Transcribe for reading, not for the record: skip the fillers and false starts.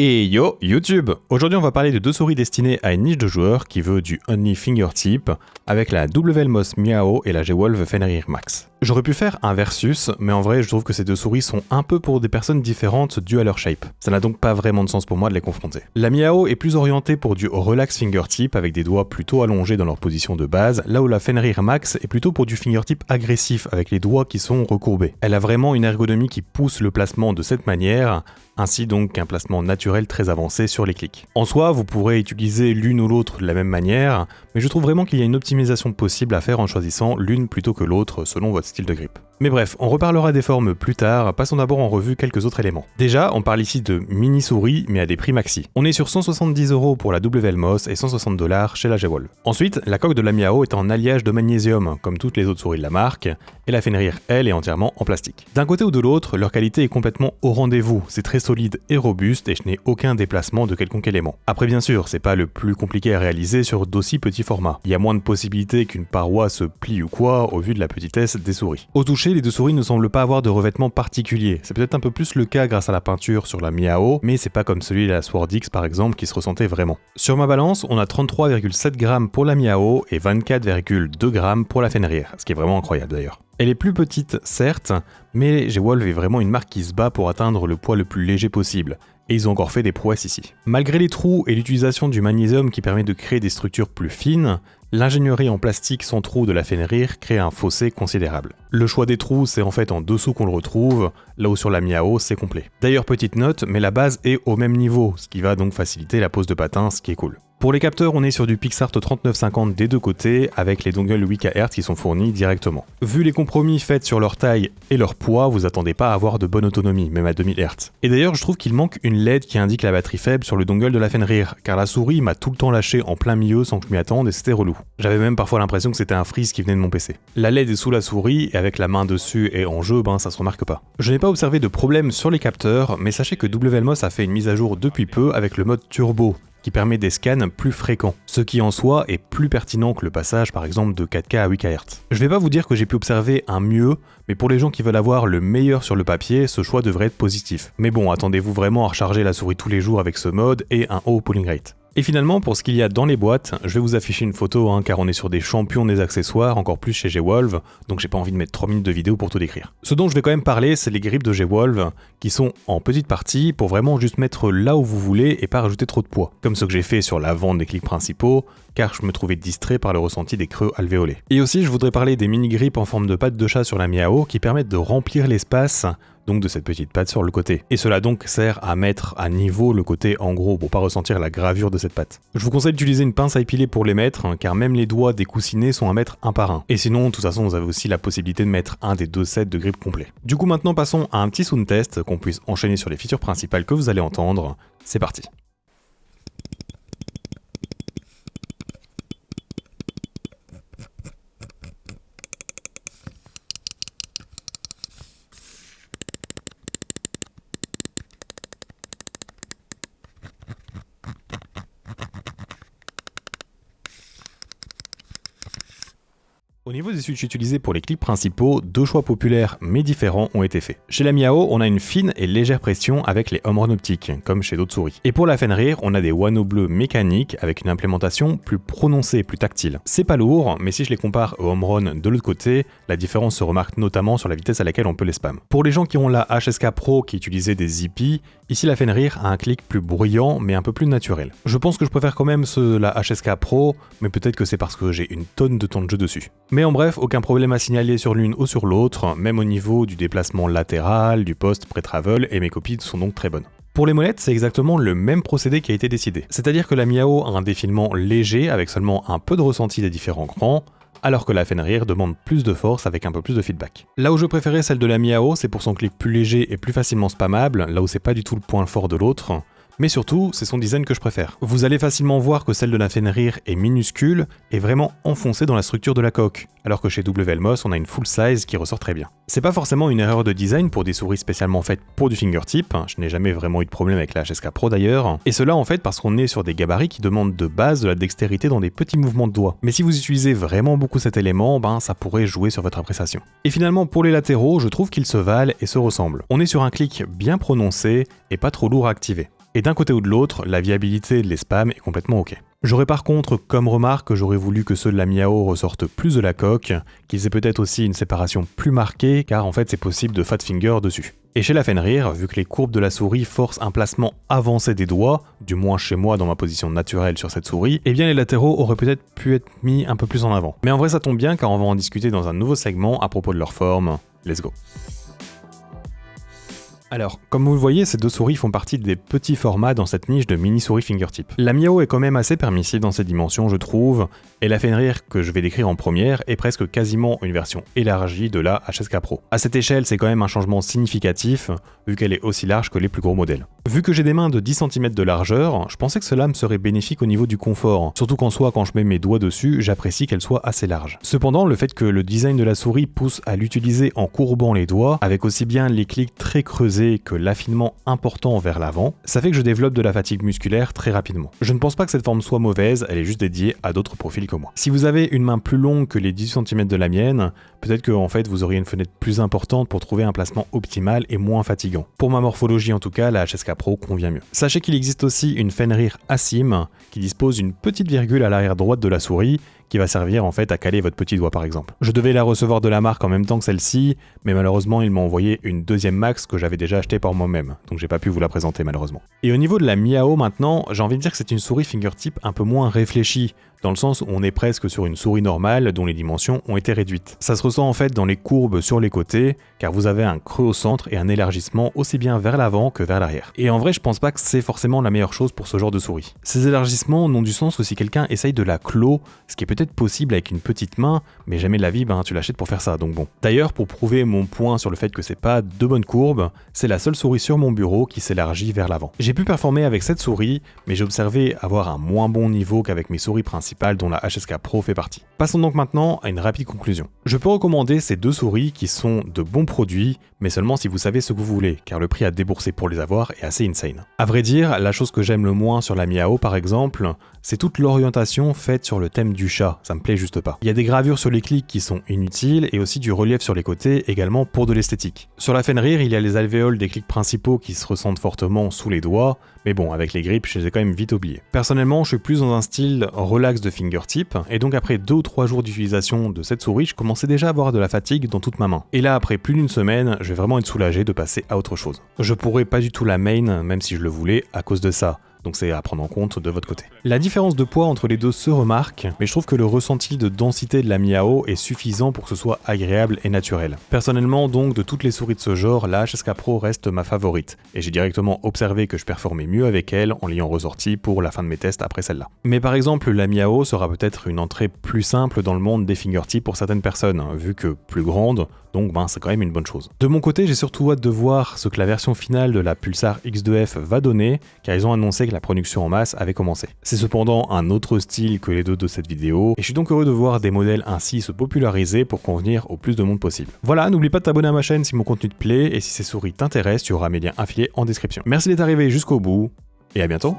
Et yo YouTube! Aujourd'hui on va parler de deux souris destinées à une niche de joueurs qui veut du Only Fingertip avec la WLMOS Miao et la G-Wolf Fenrir Max. J'aurais pu faire un versus, mais en vrai je trouve que ces deux souris sont un peu pour des personnes différentes dues à leur shape. Ça n'a donc pas vraiment de sens pour moi de les confronter. La Miao est plus orientée pour du relax fingertip avec des doigts plutôt allongés dans leur position de base, là où la Fenrir Max est plutôt pour du fingertip agressif avec les doigts qui sont recourbés. Elle a vraiment une ergonomie qui pousse le placement de cette manière, ainsi donc qu'un placement naturel très avancé sur les clics. En soi, vous pourrez utiliser l'une ou l'autre de la même manière, mais je trouve vraiment qu'il y a une optimisation possible à faire en choisissant l'une plutôt que l'autre selon votre style de grip. Mais bref, on reparlera des formes plus tard, passons d'abord en revue quelques autres éléments. Déjà, on parle ici de mini souris, mais à des prix maxi. On est sur 170€ pour la WLMOS et 160$ chez la G-Wolf. Ensuite, la coque de la Miao est en alliage de magnésium, comme toutes les autres souris de la marque, et la Fenrir, elle, est entièrement en plastique. D'un côté ou de l'autre, leur qualité est complètement au rendez-vous, c'est très solide et robuste et je n'ai aucun déplacement de quelconque élément. Après bien sûr, c'est pas le plus compliqué à réaliser sur d'aussi petits formats. Il y a moins de possibilités qu'une paroi se plie ou quoi au vu de la petitesse des souris. Au toucher, les deux souris ne semblent pas avoir de revêtement particulier. C'est peut-être un peu plus le cas grâce à la peinture sur la Miao, mais c'est pas comme celui de la Sword X par exemple qui se ressentait vraiment. Sur ma balance, on a 33,7 g pour la Miao et 24,2 g pour la Fenrir, ce qui est vraiment incroyable d'ailleurs. Elle est plus petite, certes, mais G-Wolf est vraiment une marque qui se bat pour atteindre le poids le plus léger possible, et ils ont encore fait des prouesses ici. Malgré les trous et l'utilisation du magnésium qui permet de créer des structures plus fines, l'ingénierie en plastique sans trous de la Fenrir crée un fossé considérable. Le choix des trous, c'est en fait en dessous qu'on le retrouve, là où sur la Miao, c'est complet. D'ailleurs, petite note, mais la base est au même niveau, ce qui va donc faciliter la pose de patin, ce qui est cool. Pour les capteurs, on est sur du PixArt 3950 des deux côtés, avec les dongles 8kHz qui sont fournis directement. Vu les compromis faits sur leur taille et leur poids, vous attendez pas à avoir de bonne autonomie, même à 2000 Hz. Et d'ailleurs, je trouve qu'il manque une LED qui indique la batterie faible sur le dongle de la Fenrir, car la souris m'a tout le temps lâché en plein milieu sans que je m'y attende et c'était relou. J'avais même parfois l'impression que c'était un freeze qui venait de mon PC. La LED est sous la souris, et avec la main dessus et en jeu, ça se remarque pas. Je n'ai pas observé de problème sur les capteurs, mais sachez que WLMOS a fait une mise à jour depuis peu avec le mode turbo, qui permet des scans plus fréquents, ce qui en soi est plus pertinent que le passage par exemple de 4K à 8kHz. Je vais pas vous dire que j'ai pu observer un mieux, mais pour les gens qui veulent avoir le meilleur sur le papier, ce choix devrait être positif. Mais bon, attendez-vous vraiment à recharger la souris tous les jours avec ce mode et un haut polling rate. Et finalement, pour ce qu'il y a dans les boîtes, je vais vous afficher une photo, car on est sur des champions des accessoires, encore plus chez G-Wolf, donc j'ai pas envie de mettre 3 minutes de vidéo pour tout décrire. Ce dont je vais quand même parler, c'est les grips de G-Wolf, qui sont en petite partie pour vraiment juste mettre là où vous voulez et pas rajouter trop de poids, comme ce que j'ai fait sur l'avant des clics principaux, car je me trouvais distrait par le ressenti des creux alvéolés. Et aussi, je voudrais parler des mini-grips en forme de patte de chat sur la Miao, qui permettent de remplir l'espace, donc de cette petite patte sur le côté. Et cela donc sert à mettre à niveau le côté en gros pour pas ressentir la gravure de cette patte. Je vous conseille d'utiliser une pince à épiler pour les mettre, car même les doigts découssinés sont à mettre un par un. Et sinon, de toute façon, vous avez aussi la possibilité de mettre un des deux sets de grip complets. Du coup, maintenant passons à un petit sound test qu'on puisse enchaîner sur les features principales que vous allez entendre. C'est parti. Au niveau des switches utilisés pour les clips principaux, deux choix populaires mais différents ont été faits. Chez la Miao, on a une fine et légère pression avec les home run optiques, comme chez d'autres souris. Et pour la Fenrir, on a des Wano bleus mécaniques avec une implémentation plus prononcée, plus tactile. C'est pas lourd, mais si je les compare au home run de l'autre côté, la différence se remarque notamment sur la vitesse à laquelle on peut les spam. Pour les gens qui ont la HSK Pro qui utilisait des Zippy, ici la Fenrir a un clic plus bruyant mais un peu plus naturel. Je pense que je préfère quand même ceux de la HSK Pro, mais peut-être que c'est parce que j'ai une tonne de temps de jeu dessus. Mais en bref, aucun problème à signaler sur l'une ou sur l'autre, même au niveau du déplacement latéral, du poste pré-travel, et mes copies sont donc très bonnes. Pour les molettes, c'est exactement le même procédé qui a été décidé. C'est-à-dire que la Miao a un défilement léger avec seulement un peu de ressenti des différents crans, alors que la Fenrir demande plus de force avec un peu plus de feedback. Là où je préférais celle de la Miao, c'est pour son clic plus léger et plus facilement spammable, là où c'est pas du tout le point fort de l'autre. Mais surtout, c'est son design que je préfère. Vous allez facilement voir que celle de la Fenrir est minuscule et vraiment enfoncée dans la structure de la coque, alors que chez WLMOS, on a une full size qui ressort très bien. C'est pas forcément une erreur de design pour des souris spécialement faites pour du fingertip, je n'ai jamais vraiment eu de problème avec la HSK Pro d'ailleurs, et cela en fait parce qu'on est sur des gabarits qui demandent de base de la dextérité dans des petits mouvements de doigts. Mais si vous utilisez vraiment beaucoup cet élément, ça pourrait jouer sur votre appréciation. Et finalement, pour les latéraux, je trouve qu'ils se valent et se ressemblent. On est sur un clic bien prononcé et pas trop lourd à activer. Et d'un côté ou de l'autre, la viabilité de l'ESPAM est complètement ok. J'aurais par contre comme remarque que j'aurais voulu que ceux de la Miao ressortent plus de la coque, qu'ils aient peut-être aussi une séparation plus marquée, car en fait c'est possible de fat finger dessus. Et chez la Fenrir, vu que les courbes de la souris forcent un placement avancé des doigts, du moins chez moi dans ma position naturelle sur cette souris, eh bien les latéraux auraient peut-être pu être mis un peu plus en avant. Mais en vrai ça tombe bien car on va en discuter dans un nouveau segment à propos de leur forme. Let's go. Alors, comme vous le voyez, ces deux souris font partie des petits formats dans cette niche de mini-souris fingertip. La Miao est quand même assez permissive dans ses dimensions, je trouve, et la Fenrir que je vais décrire en première est presque quasiment une version élargie de la HSK Pro. À cette échelle, c'est quand même un changement significatif, vu qu'elle est aussi large que les plus gros modèles. Vu que j'ai des mains de 10 cm de largeur, je pensais que cela me serait bénéfique au niveau du confort, surtout qu'en soi, quand je mets mes doigts dessus, j'apprécie qu'elle soit assez large. Cependant, le fait que le design de la souris pousse à l'utiliser en courbant les doigts, avec aussi bien les clics très creusés que l'affinement important vers l'avant, ça fait que je développe de la fatigue musculaire très rapidement. Je ne pense pas que cette forme soit mauvaise, elle est juste dédiée à d'autres profils que moi. Si vous avez une main plus longue que les 18 cm de la mienne, peut-être que en fait vous auriez une fenêtre plus importante pour trouver un placement optimal et moins fatigant. Pour ma morphologie en tout cas, la HSK Pro convient mieux. Sachez qu'il existe aussi une Fenrir Asim qui dispose d'une petite virgule à l'arrière droite de la souris qui va servir en fait à caler votre petit doigt par exemple. Je devais la recevoir de la marque en même temps que celle-ci, mais malheureusement ils m'ont envoyé une deuxième Max que j'avais déjà achetée par moi-même, donc j'ai pas pu vous la présenter malheureusement. Et au niveau de la Miao maintenant, j'ai envie de dire que c'est une souris fingertip un peu moins réfléchie, dans le sens où on est presque sur une souris normale dont les dimensions ont été réduites. Ça se ressent en fait dans les courbes sur les côtés, car vous avez un creux au centre et un élargissement aussi bien vers l'avant que vers l'arrière. Et en vrai, je pense pas que c'est forcément la meilleure chose pour ce genre de souris. Ces élargissements n'ont du sens que si quelqu'un essaye de la clos, ce qui est peut-être possible avec une petite main, mais jamais de la vie, tu l'achètes pour faire ça, donc bon. D'ailleurs, pour prouver mon point sur le fait que c'est pas de bonnes courbes, c'est la seule souris sur mon bureau qui s'élargit vers l'avant. J'ai pu performer avec cette souris, mais j'ai observé avoir un moins bon niveau qu'avec mes souris principales dont la HSK Pro fait partie. Passons donc maintenant à une rapide conclusion. Je peux recommander ces deux souris qui sont de bons produits, mais seulement si vous savez ce que vous voulez, car le prix à débourser pour les avoir est assez insane. À vrai dire, la chose que j'aime le moins sur la Miao par exemple, c'est toute l'orientation faite sur le thème du chat, ça me plaît juste pas. Il y a des gravures sur les clics qui sont inutiles et aussi du relief sur les côtés également pour de l'esthétique. Sur la Fenrir, il y a les alvéoles des clics principaux qui se ressentent fortement sous les doigts, mais bon, avec les grips, je les ai quand même vite oubliés. Personnellement, je suis plus dans un style relax de fingertip, et donc après 2 ou 3 jours d'utilisation de cette souris, je commençais déjà à avoir de la fatigue dans toute ma main. Et là, après plus d'une semaine, je vais vraiment être soulagé de passer à autre chose. Je pourrais pas du tout la main, même si je le voulais, à cause de ça. Donc c'est à prendre en compte de votre côté. La différence de poids entre les deux se remarque, mais je trouve que le ressenti de densité de la Miao est suffisant pour que ce soit agréable et naturel. Personnellement donc, de toutes les souris de ce genre, la HSK Pro reste ma favorite, et j'ai directement observé que je performais mieux avec elle en l'ayant ressortie pour la fin de mes tests après celle-là. Mais par exemple, la Miao sera peut-être une entrée plus simple dans le monde des fingertips pour certaines personnes, vu que plus grande, donc c'est quand même une bonne chose. De mon côté, j'ai surtout hâte de voir ce que la version finale de la Pulsar X2F va donner, car ils ont annoncé que la production en masse avait commencé. C'est cependant un autre style que les deux de cette vidéo, et je suis donc heureux de voir des modèles ainsi se populariser pour convenir au plus de monde possible. Voilà, n'oublie pas de t'abonner à ma chaîne si mon contenu te plaît, et si ces souris t'intéressent, tu auras mes liens affiliés en description. Merci d'être arrivé jusqu'au bout, et à bientôt.